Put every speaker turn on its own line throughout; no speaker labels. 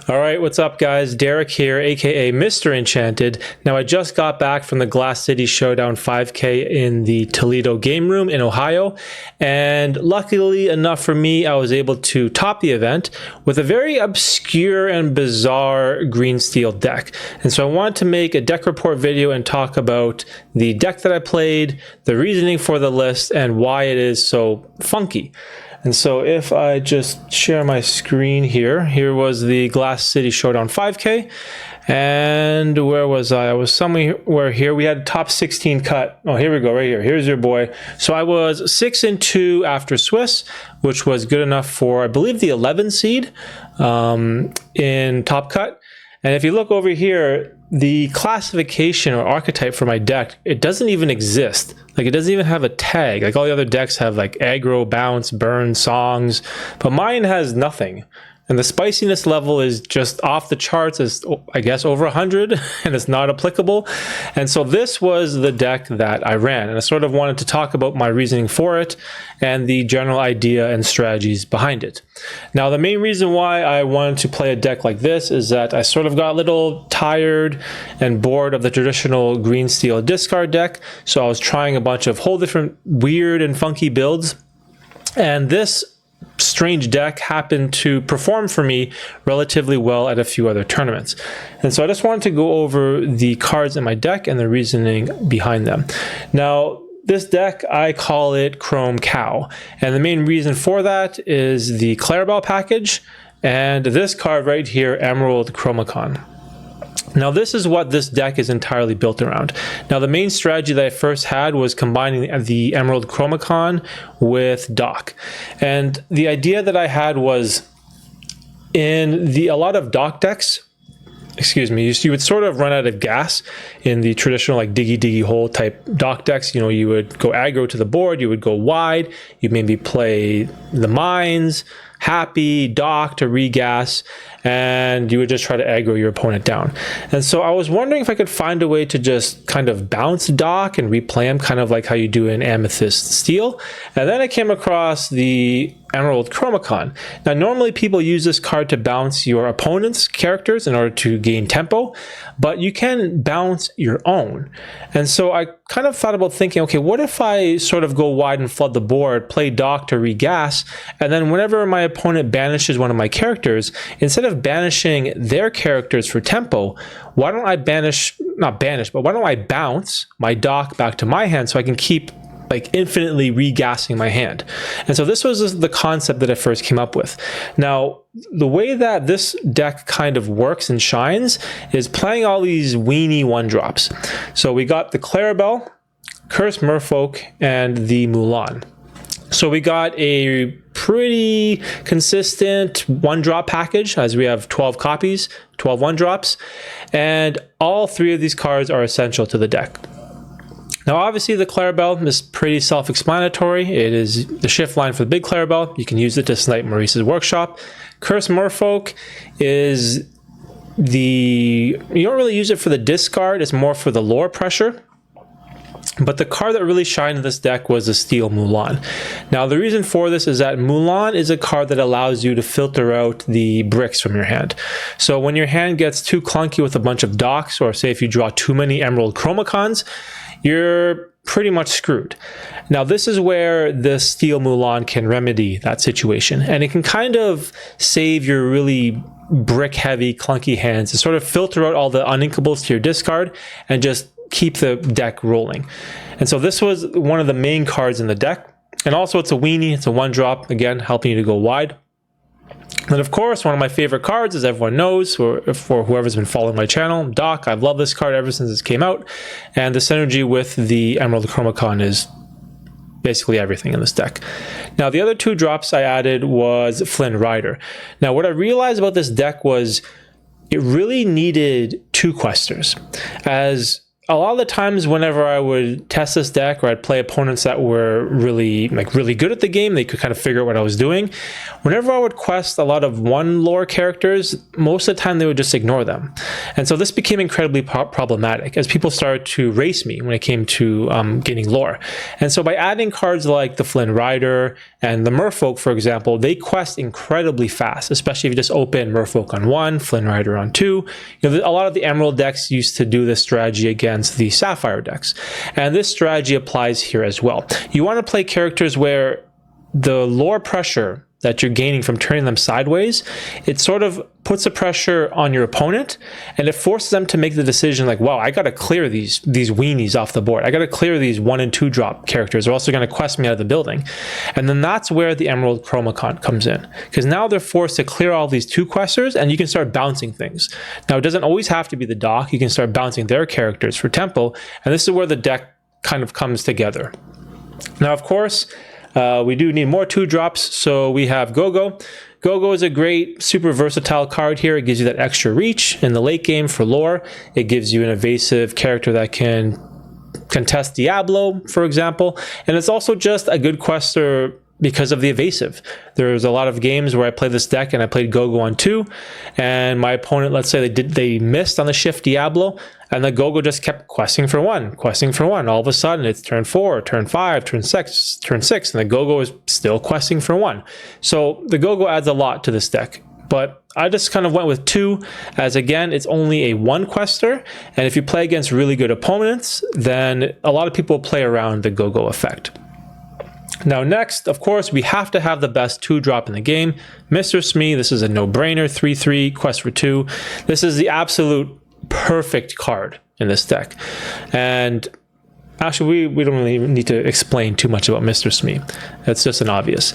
Alright, what's up guys? Derek here, aka Mr. Enchanted. Now I just got back from the Glass City Showdown 5K in the Toledo game room in Ohio, and luckily enough for me, I was able to top the event with a very obscure and bizarre green steel deck. And so I wanted to make a deck report video and talk about the deck that I played, the reasoning for the list, and why it is so funky. And so if I just share my screen here was the Glass City Showdown 5K. And where was I? I was somewhere here. We had top 16 cut. Oh, here we go, right here. Here's your boy. So I was 6-2 after Swiss, which was good enough for, I believe, the 11 seed in top cut. And if you look over here, the classification or archetype for my deck, it doesn't even exist. Like, it doesn't even have a tag. Like, all the other decks have like aggro, bounce, burn, songs, but mine has nothing. And the spiciness level is just off the charts. It's, I guess, over 100, and it's not applicable. And so this was the deck that I ran, and I sort of wanted to talk about my reasoning for it and the general idea and strategies behind it. Now, the main reason why I wanted to play a deck like this is that I sort of got a little tired and bored of the traditional green steel discard deck. So I was trying a bunch of whole different weird and funky builds, and this strange deck happened to perform for me relatively well at a few other tournaments. And so I just wanted to go over the cards in my deck and the reasoning behind them. Now, this deck, I call it Chrome Cow. And the main reason for that is the Clarabelle package and this card right here, Emerald Chromacon. Now, this is what this deck is entirely built around. Now, the main strategy that I first had was combining the Emerald Chromacon with Dock. And the idea that I had was in a lot of Dock decks, you would sort of run out of gas in the traditional like diggy hole type Dock decks. You know, you would go aggro to the board, you would go wide, you maybe play the mines, happy, Dock to regas, and you would just try to aggro your opponent down. And so I was wondering if I could find a way to just kind of bounce Dock and replay him, kind of like how you do in Amethyst Steel. And then I came across the Emerald Chromacon. Now, normally people use this card to bounce your opponent's characters in order to gain tempo, but you can bounce your own. And so I kind of thought about thinking, okay, what if I sort of go wide and flood the board, play Dock to regas, and then whenever my opponent banishes one of my characters, instead of banishing their characters for tempo, why don't I why don't I bounce my Dock back to my hand so I can keep like infinitely regassing my hand. And so this was the concept that I first came up with. Now, the way that this deck kind of works and shines is playing all these weenie one drops. So we got the Clarabelle, Cursed Merfolk, and the Mulan. So we got a pretty consistent one drop package, as we have 12 copies, 12 one drops, and all three of these cards are essential to the deck. Now, obviously, the Clarabelle is pretty self-explanatory. It is the shift line for the big Clarabelle. You can use it to snipe Maurice's workshop. Cursed Merfolk is you don't really use it for the discard. It's more for the lore pressure. But the card that really shined in this deck was the Steel Mulan. Now, the reason for this is that Mulan is a card that allows you to filter out the bricks from your hand. So when your hand gets too clunky with a bunch of Docks, or say if you draw too many Emerald Chromacons, you're pretty much screwed. Now, this is where the Steel Mulan can remedy that situation, and it can kind of save your really brick-heavy, clunky hands to sort of filter out all the uninkables to your discard and just keep the deck rolling. And so this was one of the main cards in the deck, and also it's a weenie, it's a one drop, again helping you to go wide. And of course, one of my favorite cards, as everyone knows, for whoever's been following my channel, Dock. I've loved this card ever since it came out, and the synergy with the Emerald Chromacon is basically everything in this deck. Now, the other two drops I added was Flynn Rider. Now, what I realized about this deck was it really needed two questers, as a lot of the times whenever I would test this deck, or I'd play opponents that were really good at the game, they could kind of figure out what I was doing. Whenever I would quest a lot of one lore characters, most of the time they would just ignore them. And so this became incredibly problematic as people started to race me when it came to getting lore. And so by adding cards like the Flynn Rider And the merfolk, for example, they quest incredibly fast, especially if you just open merfolk on 1, Flynn Rider on 2. A lot of the emerald decks used to do this strategy against the sapphire decks. And this strategy applies here as well. You want to play characters where the lore pressure that you're gaining from turning them sideways, it sort of puts a pressure on your opponent, and it forces them to make the decision like, wow, I got to clear these weenies off the board. I got to clear these 1 and 2 drop characters, or else they're going to quest me out of the building. And then that's where the Emerald Chromacon comes in, because now they're forced to clear all these 2 questers, and you can start bouncing things. Now, it doesn't always have to be the dock. You can start bouncing their characters for tempo, and this is where the deck kind of comes together. Now, of course, we do need more 2 drops, so we have Go-Go. Go-Go is a great, super versatile card here. It gives you that extra reach in the late game for lore. It gives you an evasive character that can contest Diablo, for example. And it's also just a good quester because of the evasive. There's a lot of games where I play this deck and I played Go-Go on 2, and my opponent, let's say they missed on the shift Diablo, and the Go-Go just kept questing for 1. All of a sudden, it's turn 4, turn 5, turn 6, and the Go-Go is still questing for 1. So the Go-Go adds a lot to this deck. But I just kind of went with 2, as again, it's only a 1 quester, and if you play against really good opponents, then a lot of people play around the Go-Go effect. Now next, of course, we have to have the best 2-drop in the game. Mr. Smee, this is a no-brainer, 3/3, quest for 2. This is the absolute perfect card in this deck. And actually, we don't really need to explain too much about Mr. Smee. That's just an obvious.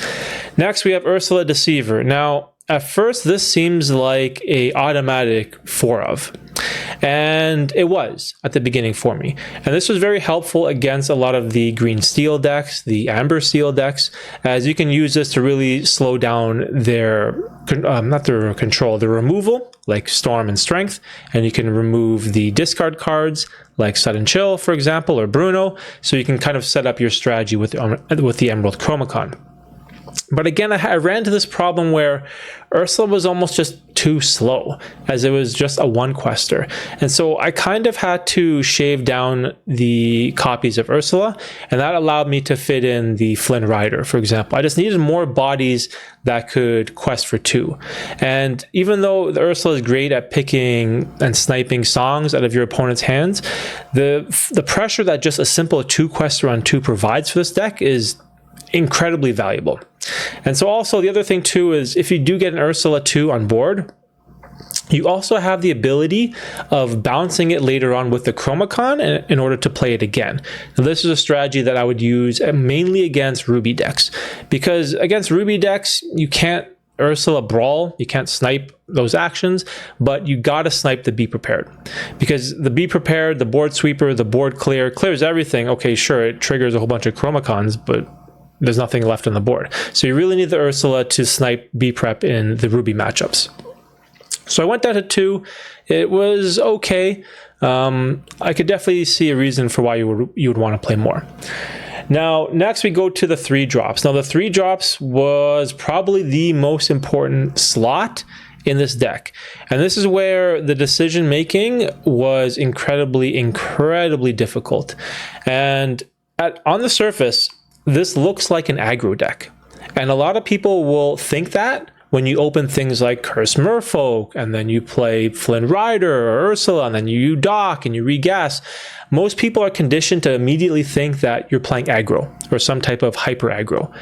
Next, we have Ursula Deceiver. Now, at first, this seems like a automatic 4 of. And it was at the beginning for me. And this was very helpful against a lot of the green steel decks, the amber steel decks, as you can use this to really slow down their, not their control, their removal, like Storm and Strength. And you can remove the discard cards, like Sudden Chill, for example, or Bruno. So you can kind of set up your strategy with the Emerald Chromacon. But again, I ran into this problem where Ursula was almost just too slow, as it was just a 1 quester. And so I kind of had to shave down the copies of Ursula, and that allowed me to fit in the Flynn Rider, for example. I just needed more bodies that could quest for 2. And even though the Ursula is great at picking and sniping songs out of your opponent's hands, the pressure that just a simple 2 quester on 2 provides for this deck is incredibly valuable. And so also the other thing too is if you do get an Ursula 2 on board, you also have the ability of bouncing it later on with the Chromacon in order to play it again. Now, this is a strategy that I would use mainly against Ruby decks, because against Ruby decks, you can't Ursula Brawl, you can't snipe those actions, but you gotta snipe the Be Prepared. Because the Be Prepared, the board sweeper, the board clear, clears everything. Okay, sure, it triggers a whole bunch of Chromacons, but there's nothing left on the board. So you really need the Ursula to snipe B prep in the Ruby matchups. So I went down to 2. It was okay. I could definitely see a reason for why you would want to play more. Now, next we go to the 3 drops. Now, the 3 drops was probably the most important slot in this deck. And this is where the decision making was incredibly difficult. And on the surface, this looks like an aggro deck. And a lot of people will think that when you open things like Curse Merfolk, and then you play Flynn Rider or Ursula, and then you dock and you regas. Most people are conditioned to immediately think that you're playing aggro or some type of hyper aggro.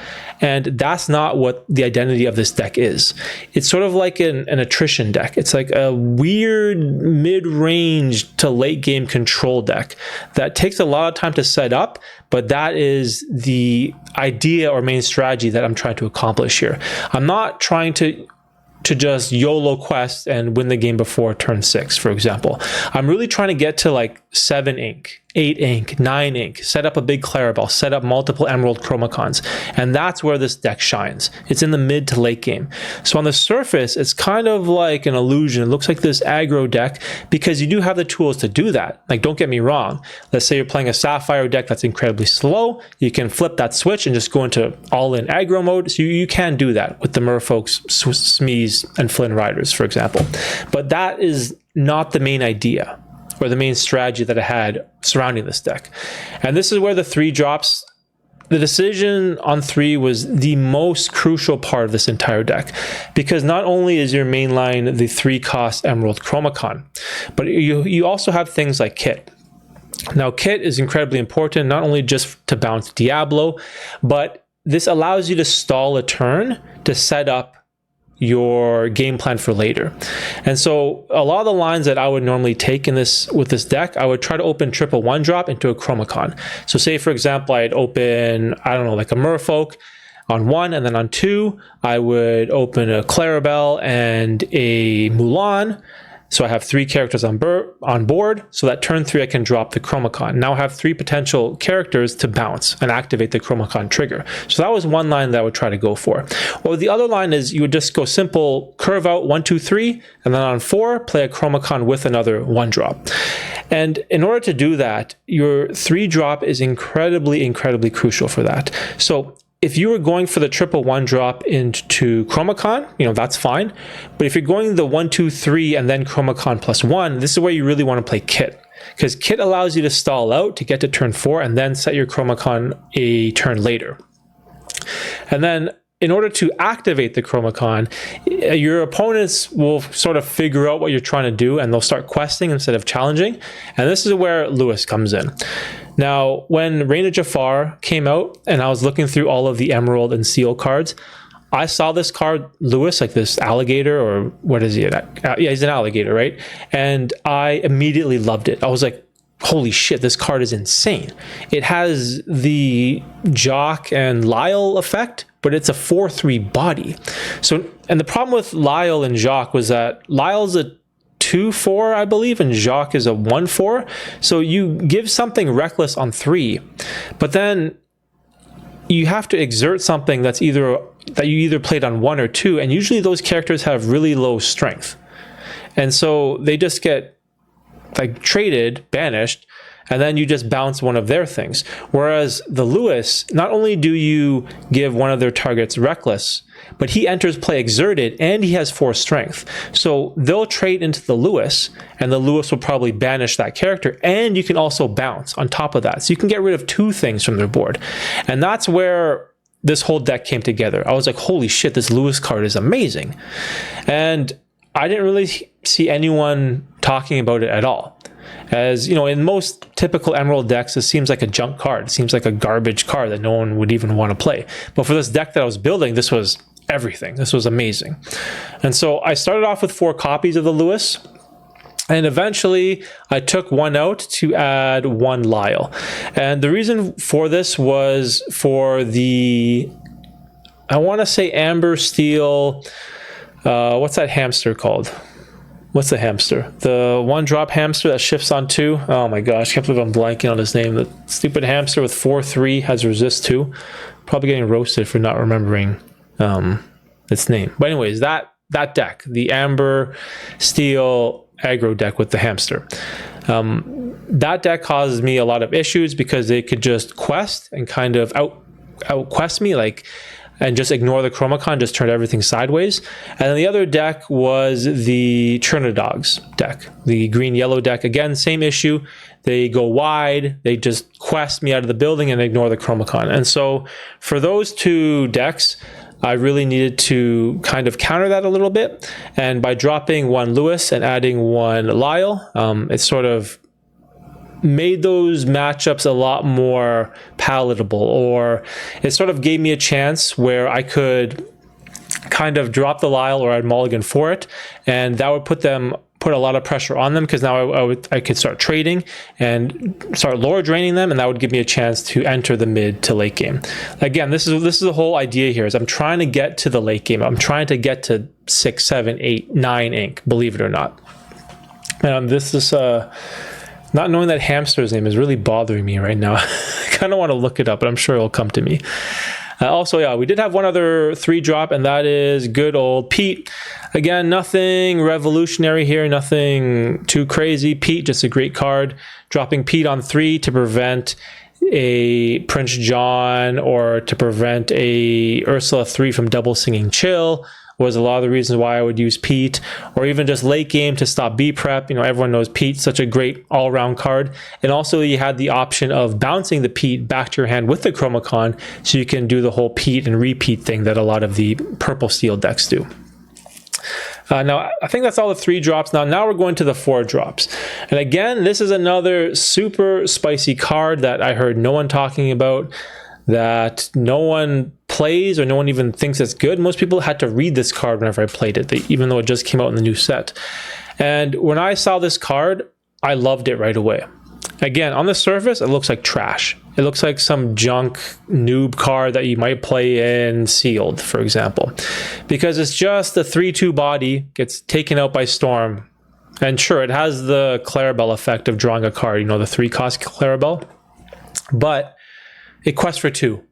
And that's not what the identity of this deck is. It's sort of like an attrition deck. It's like a weird mid-range to late game control deck that takes a lot of time to set up, but that is the idea or main strategy that I'm trying to accomplish here. I'm not trying to just YOLO quest and win the game before turn 6, for example. I'm really trying to get to like 7 ink, 8 ink, 9 ink, set up a big Clarabelle, set up multiple Emerald Chromacons, and that's where this deck shines. It's in the mid to late game. So on the surface, it's kind of like an illusion. It looks like this aggro deck because you do have the tools to do that. Like, don't get me wrong. Let's say you're playing a Sapphire deck that's incredibly slow. You can flip that switch and just go into all-in aggro mode. So you can do that with the Merfolks, Smees, and Flynn Riders, for example. But that is not the main idea or the main strategy that I had surrounding this deck. And this is where the 3 drops the decision on 3 was the most crucial part of this entire deck, because not only is your main line the 3-cost Emerald Chromacon, but you also have things like Kit. Now, Kit is incredibly important, not only just to bounce Diablo, but this allows you to stall a turn to set up your game plan for later. And so a lot of the lines that I would normally take in this with this deck, I would try to open triple 1-drop into a Chromacon. So say, for example, I'd open, I don't know, like a Merfolk on 1, and then on 2, I would open a Clarabelle and a Mulan. So I have 3 characters on board, so that turn 3 I can drop the Chromacon. Now I have 3 potential characters to bounce and activate the Chromacon trigger. So that was one line that I would try to go for. Or the other line is you would just go simple, curve out 1, 2, 3, and then on 4, play a Chromacon with another 1-drop. And in order to do that, your 3-drop is incredibly, incredibly crucial for that. So if you were going for the triple 1-drop into Chromacon, that's fine. But if you're going the 1, 2, 3 and then Chromacon plus 1, this is where you really want to play Kit. Because Kit allows you to stall out to get to turn 4 and then set your Chromacon a turn later. And then in order to activate the Chromacon, your opponents will sort of figure out what you're trying to do, and they'll start questing instead of challenging. And this is where Lewis comes in. Now, when Reign of Jafar came out and I was looking through all of the Emerald and Seal cards, I saw this card, Lewis, like this alligator, or what is he? Yeah, he's an alligator, right? And I immediately loved it. I was like, holy shit, this card is insane. It has the Jock and Lyle effect, but it's a 4/3 body. So, and the problem with Lyle and Jock was that Lyle's a 2/4, I believe, and Jock is a 1/4. So you give something reckless on 3, but then you have to exert something that you either played on 1 or 2, and usually those characters have really low strength. And so they just get like traded, banished, and then you just bounce one of their things. Whereas the Lewis, not only do you give one of their targets reckless, but he enters play exerted and he has 4 strength. So they'll trade into the Lewis, and the Lewis will probably banish that character, and you can also bounce on top of that. So you can get rid of 2 things from their board. And that's where this whole deck came together. I was like, holy shit, this Lewis card is amazing. And I didn't really see anyone talking about it at all. As you know, in most typical Emerald decks, it seems like a junk card. It seems like a garbage card that no one would even want to play. But for this deck that I was building, this was everything. This was amazing. And so I started off with 4 copies of the Lewis. And eventually I took 1 out to add 1 Lyle. And the reason for this was for the, I want to say Amber Steel, what's that hamster called? What's the hamster? The 1-drop hamster that shifts on 2. Oh my gosh, I can't believe I'm blanking on his name. The stupid hamster with 4/3 has resist 2. Probably getting roasted for not remembering its name. But anyways, that deck, the Amber Steel aggro deck with the hamster. That deck causes me a lot of issues because they could just quest and kind of out quest me, and just ignore the Chromacon, just turn everything sideways. And then the other deck was the Trinidogs deck, the green-yellow deck. Again, same issue. They go wide, they just quest me out of the building and ignore the Chromacon. And so for those 2 decks, I really needed to kind of counter that a little bit. And by dropping 1 Lewis and adding 1 Lyle, it sort of made those matchups a lot more palatable, or it sort of gave me a chance where I could kind of drop the Lyle or I'd mulligan for it, and that would put a lot of pressure on them, because now I could start trading and start lore draining them, and that would give me a chance to enter the mid to late game. Again, this is the whole idea here, is I'm trying to get to the late game. I'm trying to get to 6, 7, 8, 9 ink, believe it or not. This is not knowing that hamster's name is really bothering me right now. I kind of want to look it up, but I'm sure it'll come to me. Also, yeah, we did have one other 3-drop, and that is good old Pete. Again, nothing revolutionary here, nothing too crazy. Pete, just a great card. Dropping Pete on 3 to prevent a Prince John or to prevent a Ursula 3 from double singing Chill, was a lot of the reasons why I would use Pete, or even just late game to stop B prep. You know, everyone knows Pete's such a great all-around card. And also you had the option of bouncing the Pete back to your hand with the Chromacon, so you can do the whole Pete and repeat thing that a lot of the purple steel decks do. Now, I think that's all the 3 drops. Now we're going to the 4 drops. And again, this is another super spicy card that I heard no one talking about, that no one plays or no one even thinks it's good. Most people had to read this card whenever I played it, even though it just came out in the new set. And when I saw this card, I loved it right away. Again, on the surface, it looks like trash. It looks like some junk noob card that you might play in Sealed, for example. Because it's just the 3/2 body, gets taken out by Storm. And sure, it has the Clarabelle effect of drawing a card, you know, the 3-cost Clarabelle. But it quests for 2.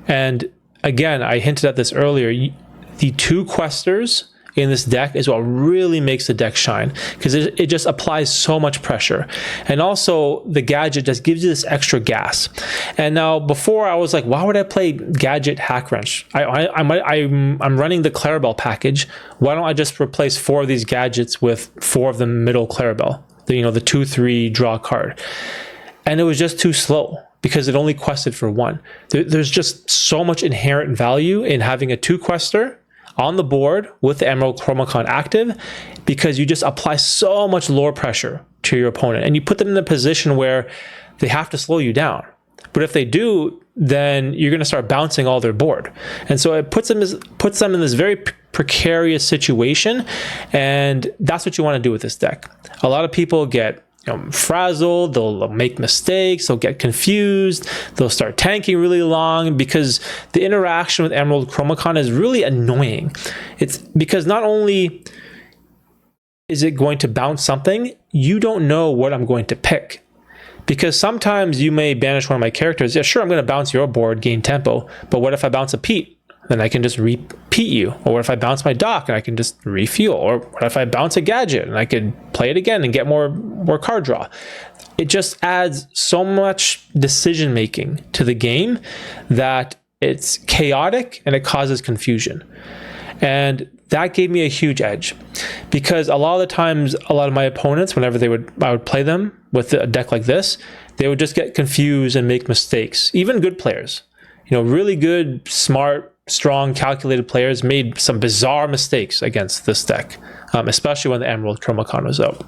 And again, I hinted at this earlier, the 2 questers in this deck is what really makes the deck shine, because it just applies so much pressure. And also the gadget just gives you this extra gas. And now before I was like, why would I play gadget Hack Wrench? I'm running the Clarabelle package. Why don't I just replace 4 of these gadgets with 4 of the middle Clarabelle, the 2/3 draw card? And it was just too slow, because it only quested for 1. There's just so much inherent value in having a 2-quester on the board with the Emerald Chromacon active, because you just apply so much lore pressure to your opponent, and you put them in a position where they have to slow you down. But if they do, then you're going to start bouncing all their board. And so it puts them in this very precarious situation, and that's what you want to do with this deck. A lot of people get frazzled, they'll make mistakes, they'll get confused, they'll start tanking really long, because the interaction with Emerald Chromacon is really annoying. It's because not only is it going to bounce something, you don't know what I'm going to pick. Because sometimes you may banish one of my characters. Yeah, sure, I'm going to bounce your board, gain tempo, but what if I bounce a Pete? Then I can just repeat you. Or what if I bounce my dock and I can just refuel? Or what if I bounce a gadget and I could play it again and get more card draw? It just adds so much decision making to the game that it's chaotic and it causes confusion. And that gave me a huge edge, because a lot of the times, a lot of my opponents, whenever I would play them with a deck like this, they would just get confused and make mistakes. Even good players, really good, smart, strong, calculated players made some bizarre mistakes against this deck, especially when the Emerald Chromacon was out.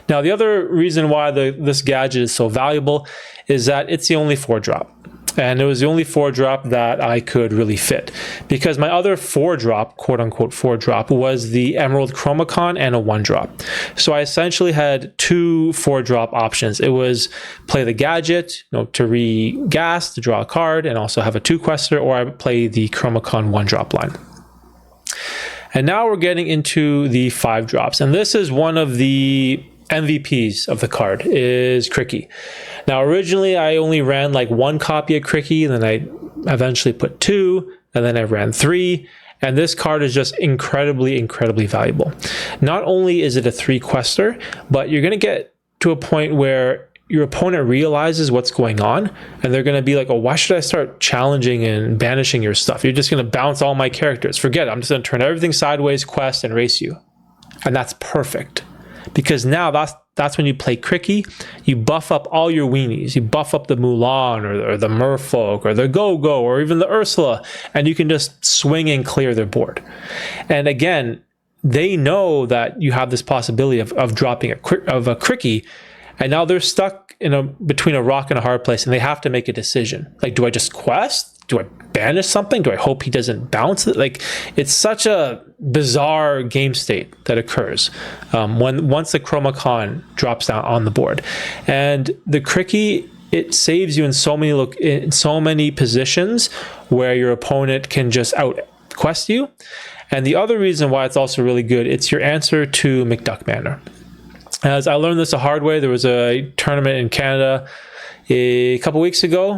Now, the other reason why this gadget is so valuable is that it's the only 4-drop. And it was the only 4-drop that I could really fit, because my other 4-drop, quote-unquote 4-drop, was the Emerald Chromacon and a 1-drop. So I essentially had 2 4-drop options. It was play the gadget, to re-gas, to draw a card, and also have a 2-quester, or I would play the Chromacon 1-drop line. And now we're getting into the 5-drops. And this is one of the MVPs of the card, is Crickety. Now, originally, I only ran like 1 copy of Crickety, and then I eventually put 2, and then I ran 3. And this card is just incredibly, incredibly valuable. Not only is it a 3-quester, but you're going to get to a point where your opponent realizes what's going on, and they're going to be like, oh, why should I start challenging and banishing your stuff? You're just going to bounce all my characters. Forget it. I'm just going to turn everything sideways, quest, and race you. And that's perfect. Because now that's when you play Crickety, you buff up all your weenies. You buff up the Mulan or the Merfolk or the Go-Go or even the Ursula, and you can just swing and clear their board. And again, they know that you have this possibility of dropping a Crickety, and now they're stuck between a rock and a hard place, and they have to make a decision. Like, do I just quest? Do I banish something? Do I hope he doesn't bounce it? Like, it's such a bizarre game state that occurs once the Chromacon drops down on the board. And the Crickety, it saves you in so many positions where your opponent can just out quest you. And the other reason why it's also really good, it's your answer to McDuck Manor. As I learned this the hard way, there was a tournament in Canada a couple weeks ago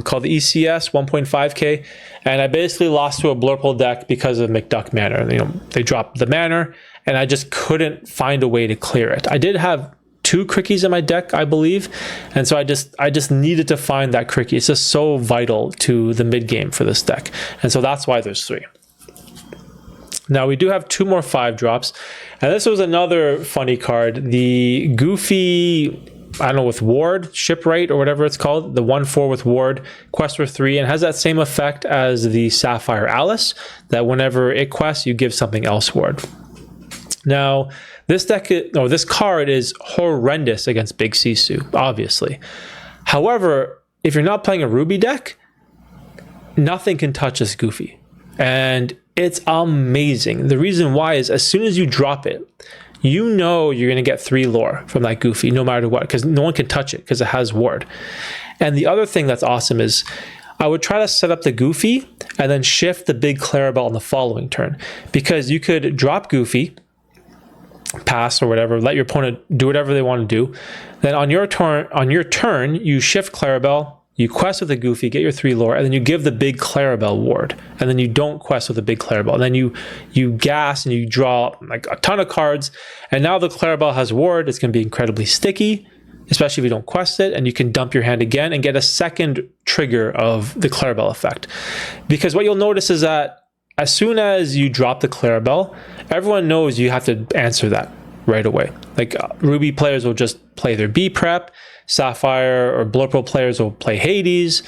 called the ECS 1.5K, and I basically lost to a Blurple deck because of McDuck Manor. They dropped the Manor, and I just couldn't find a way to clear it. I did have 2 Cricketies in my deck, I believe, and so I just needed to find that Crickety. It's just so vital to the mid game for this deck, and so that's why there's 3. Now we do have 2 more 5-drops, and this was another funny card. The Goofy, I don't know, with Ward, Shipwright or whatever it's called, the 1/4 with Ward, quest for 3, and has that same effect as the Sapphire Alice, that whenever it quests, you give something else Ward. Now, this card is horrendous against Big Sisu, obviously. However, if you're not playing a Ruby deck, nothing can touch this Goofy. And it's amazing. The reason why is as soon as you drop it, you know you're going to get 3 lore from that Goofy no matter what, because no one can touch it because it has Ward. And the other thing that's awesome is I would try to set up the Goofy and then shift the big Clarabelle on the following turn, because you could drop Goofy, pass or whatever, let your opponent do whatever they want to do. Then on your turn, you shift Clarabelle, you quest with the Goofy, get your 3 lore, and then you give the big Clarabelle Ward. And then you don't quest with the big Clarabelle. And then you gas and you draw like a ton of cards. And now the Clarabelle has Ward. It's going to be incredibly sticky, especially if you don't quest it. And you can dump your hand again and get a second trigger of the Clarabelle effect. Because what you'll notice is that as soon as you drop the Clarabelle, everyone knows you have to answer that right away. Like Ruby players will just play their B prep. Sapphire or Blurple players will play Hades.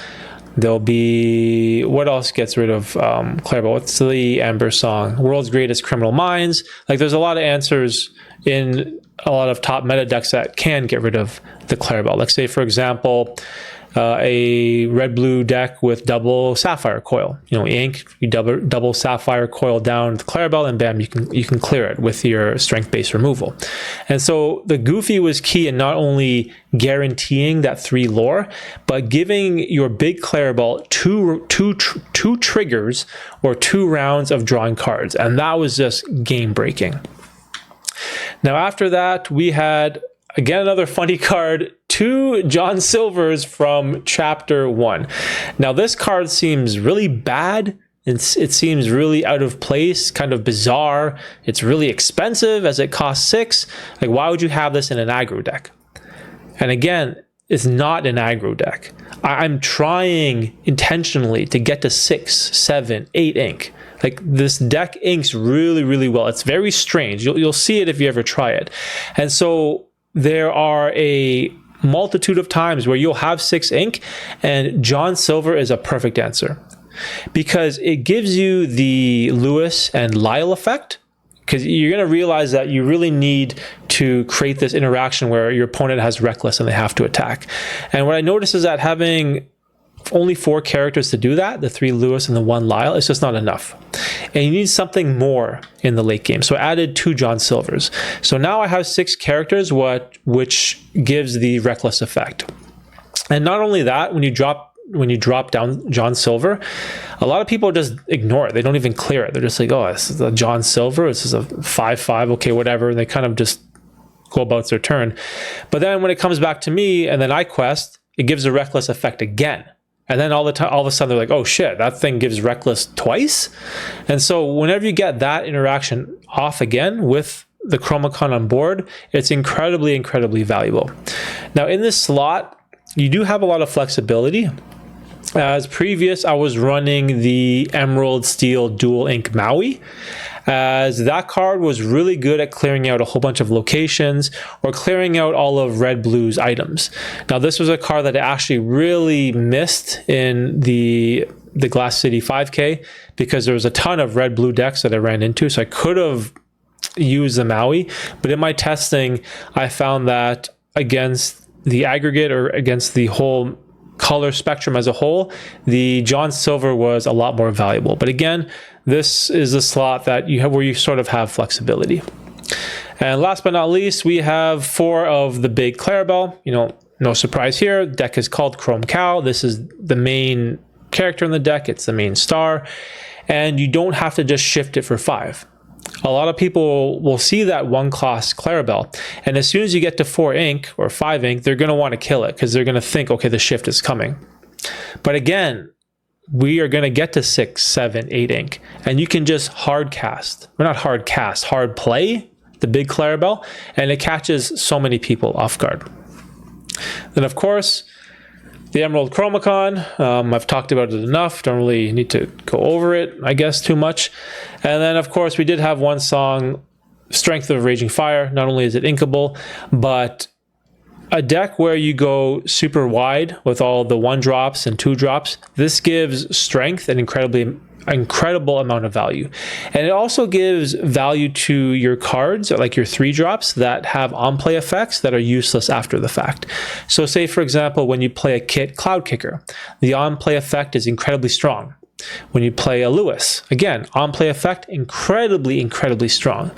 There'll be, what else gets rid of Clarabelle? What's the Amber song? World's Greatest Criminal Minds. Like there's a lot of answers in a lot of top meta decks that can get rid of the Clarabelle. Like say, for example, a red-blue deck with double Sapphire Coil. You know, ink, you double Sapphire Coil down the Clarabelle, and bam, you can clear it with your strength-based removal. And so the Goofy was key in not only guaranteeing that 3 lore, but giving your big Clarabelle two triggers or 2 rounds of drawing cards, and that was just game-breaking. Now after that, we had again another funny card, 2 John Silvers from Chapter 1. Now this card seems really bad. It seems really out of place, kind of bizarre. It's really expensive as it costs 6. Like why would you have this in an aggro deck? And again, it's not an aggro deck. I'm trying intentionally to get to 6, 7, 8 ink. Like this deck inks really, really well. It's very strange. You'll see it if you ever try it. And so there are a multitude of times where you'll have 6 ink, and John Silver is a perfect answer because it gives you the Lewis and Lyle effect, because you're going to realize that you really need to create this interaction where your opponent has Reckless and they have to attack. And what I noticed is that having only 4 characters to do that, the 3 Lewis and the 1 Lyle, it's just not enough. And you need something more in the late game. So I added 2 John Silvers. So now I have 6 characters, which gives the Reckless effect. And not only that, when you drop down John Silver, a lot of people just ignore it. They don't even clear it. They're just like, oh, this is a John Silver. This is a 5/5. Okay, whatever. And they kind of just go about their turn. But then when it comes back to me and then I quest, it gives a Reckless effect again. And then all of a sudden they're like, oh shit, that thing gives Reckless twice. And so whenever you get that interaction off again with the Chromacon on board, it's incredibly, incredibly valuable. Now in this slot, you do have a lot of flexibility. As previous, I was running the Emerald Steel Dual Ink Maui, as that card was really good at clearing out a whole bunch of locations or clearing out all of Red Blue's items. Now this was a card that I actually really missed in the Glass City 5K because there was a ton of Red Blue decks that I ran into, so I could have used the Maui, but in my testing I found that against the aggregate or against the whole color spectrum as a whole, the John Silver was a lot more valuable. But again, this is a slot that you have where you sort of have flexibility. And last but not least, we have 4 of the big Clarabelle. You know, no surprise here. The deck is called Chrome Cow. This is the main character in the deck. It's the main star. And you don't have to just shift it for 5. A lot of people will see that 1 cost Clarabelle, and as soon as you get to 4 ink or 5 ink, they're going to want to kill it because they're going to think, okay, the shift is coming. But again, we are going to get to 6, 7, 8 ink, and you can just hard cast. Well, not hard cast, hard play the big Clarabelle, and it catches so many people off guard. Then, of course, The Emerald Chromacon, I've talked about it enough, don't really need to go over it, I guess, too much. And then, of course, we did have one song, Strength of Raging Fire. Not only is it inkable, but a deck where you go super wide with all the 1-drops and 2-drops, this gives strength and incredible amount of value. And it also gives value to your cards, like your 3-drops that have on-play effects that are useless after the fact. So say, for example, when you play a kit Cloud Kicker, the on-play effect is incredibly strong. When you play a Lewis, again, on-play effect, incredibly strong.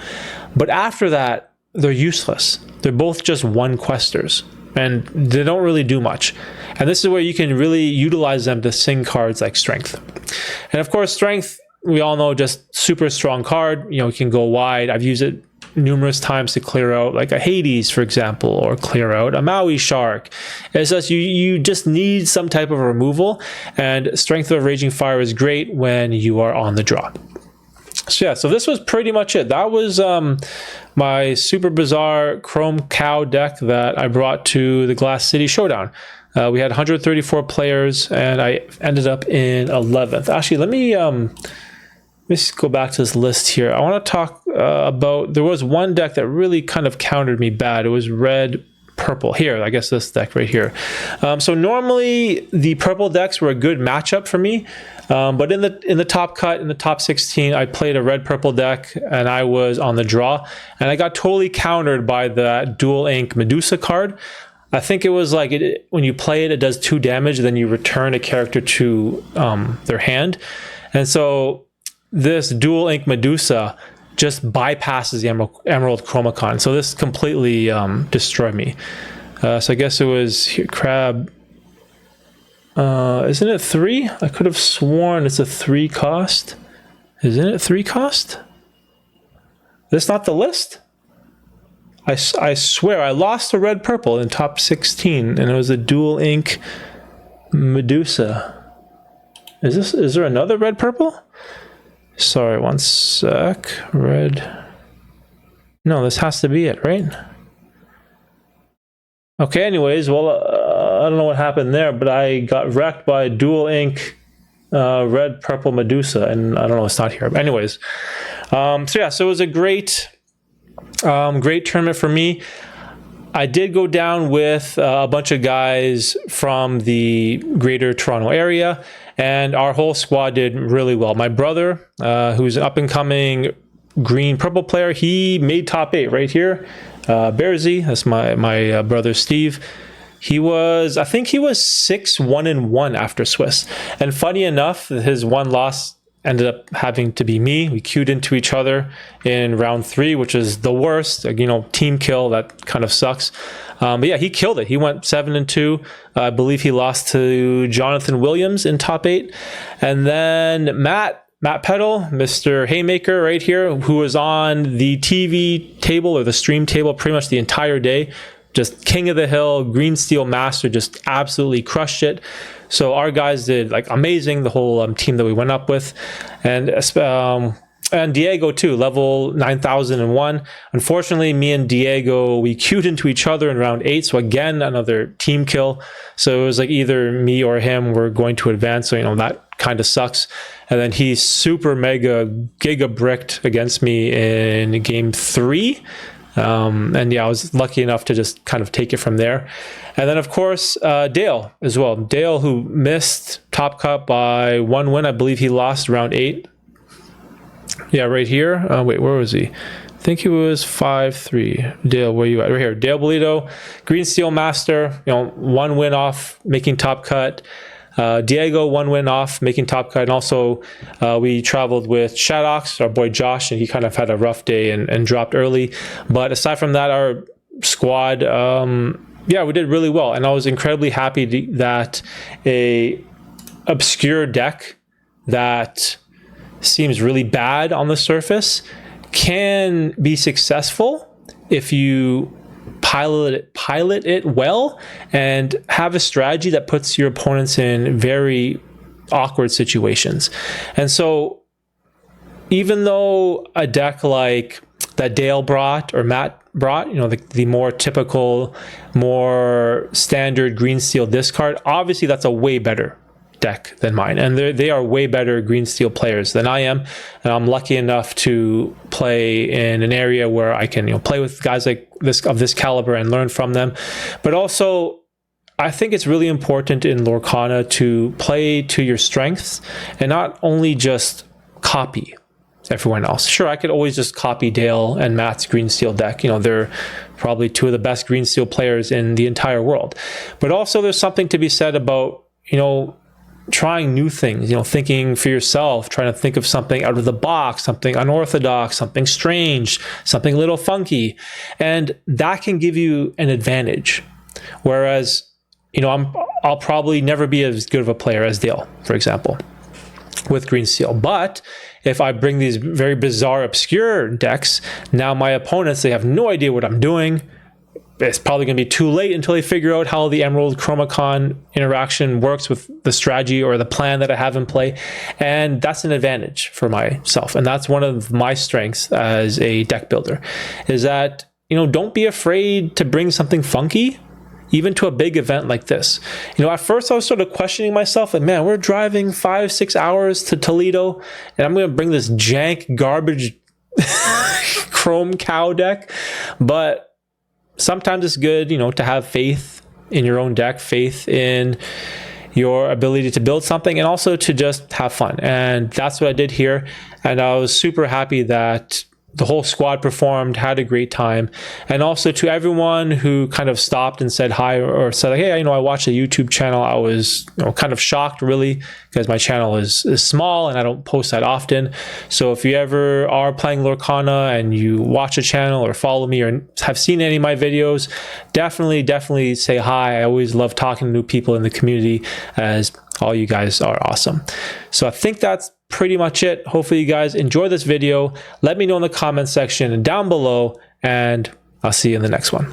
But after that, they're useless. They're both just 1-questers, and they don't really do much. And this is where you can really utilize them to sing cards like Strength. And of course, Strength, we all know, just super strong card. You know, you can go wide. I've used it numerous times to clear out like a Hades, for example, or clear out a Maui Shark. It's just you just need some type of removal, and Strength of Raging Fire is great when you are on the draw. So yeah, so this was pretty much it. That was my super bizarre Chrome Cow deck that I brought to the Glass City Showdown. We had 134 players, and I ended up in 11th. Actually, let me just go back to this list here. I want to talk about, there was one deck that really kind of countered me bad. It was red purple here. I guess this deck right here. So normally the purple decks were a good matchup for me, but in the top cut, in the top 16, I played a red purple deck and I was on the draw, and I got totally countered by the Dual Ink Medusa card. I think it was like when you play it, it does 2 damage, then you return a character to their hand, and so this Dual Ink Medusa just bypasses the Emerald Chromacon. So this completely destroyed me. So I guess it was here, Crab. Isn't it 3? I could have sworn it's a 3 cost. Isn't it 3 cost? This not the list? I swear I lost a red purple in top 16, and it was a Dual Ink Medusa. Is there another red purple? Sorry, one sec. Red. No, this has to be it, right? Okay, anyways, well, I don't know what happened there, but I got wrecked by Dual Ink red purple Medusa, and I don't know, it's not here. But anyways, so yeah, so it was a great tournament for me. I did go down with a bunch of guys from the greater Toronto area, and our whole squad did really well. My brother, who's an up-and-coming green-purple player, he made top 8 right here. Bearsy, that's my brother Steve. I think he was 6-1-1 after Swiss. And funny enough, his one loss ended up having to be me. We queued into each other in round 3, which is the worst. You know, team kill, that kind of sucks. But yeah, he killed it. He went 7-2. I believe he lost to Jonathan Williams in top 8. And then Matt Peddle, Mr. Haymaker right here, who was on the TV table or the stream table pretty much the entire day. Just king of the hill, green steel master, just absolutely crushed it. So our guys did like amazing, the whole team that we went up with. And Diego too, level 9001. Unfortunately, me and Diego, we queued into each other in round 8. So again, another team kill. So it was like either me or him were going to advance. So, you know, that kind of sucks. And then he super mega giga bricked against me in game 3. And yeah, I was lucky enough to just kind of take it from there. And then of course, Dale as well. Dale, who missed top cut by 1 win. I believe he lost round 8. Yeah, right here. Wait, where was he? I think he was 5-3. Dale, where you at? Right here. Dale Toledo, Green Steel Master, you know, 1 win off making top cut. Diego, 1 win off making top cut. And also we traveled with Shadox, our boy Josh, and he kind of had a rough day and dropped early. But aside from that, our squad, yeah, we did really well. And I was incredibly happy that a obscure deck that seems really bad on the surface can be successful if you pilot it well and have a strategy that puts your opponents in very awkward situations. And so even though a deck like that Dale brought or Matt brought, you know, the more typical, more standard green steel discard, obviously that's a way better deck than mine, and they are way better green steel players than I am, and I'm lucky enough to play in an area where I can, you know, play with guys like this of this caliber and learn from them. But also, I think it's really important in Lorcana to play to your strengths and not only just copy everyone else. Sure, I could always just copy Dale and Matt's green steel deck. You know, they're probably two of the best green steel players in the entire world. But also there's something to be said about, you know, trying new things, you know, thinking for yourself, trying to think of something out of the box, something unorthodox, something strange, something a little funky. And that can give you an advantage. Whereas, you know, I'll probably never be as good of a player as Dale, for example, with green steel. But if I bring these very bizarre, obscure decks, now my opponents, they have no idea what I'm doing. It's probably going to be too late until they figure out how the Emerald Chromacon interaction works with the strategy or the plan that I have in play. And that's an advantage for myself. And that's one of my strengths as a deck builder, is that, you know, don't be afraid to bring something funky, even to a big event like this. You know, at first I was sort of questioning myself, and man, we're driving 5-6 hours to Toledo, and I'm going to bring this jank garbage Chrome Cow deck. But sometimes it's good, you know, to have faith in your own deck, faith in your ability to build something, and also to just have fun. And that's what I did here. And I was super happy that the whole squad performed, had a great time. And also to everyone who kind of stopped and said hi, or said, like, hey, you know, I watched a YouTube channel. I was, you know, kind of shocked, really, because my channel is small and I don't post that often. So if you ever are playing Lorcana and you watch a channel or follow me or have seen any of my videos, definitely say hi. I always love talking to new people in the community, as all you guys are awesome. So I think that's pretty much it. Hopefully you guys enjoy this video. Let me know in the comment section down below, and I'll see you in the next one.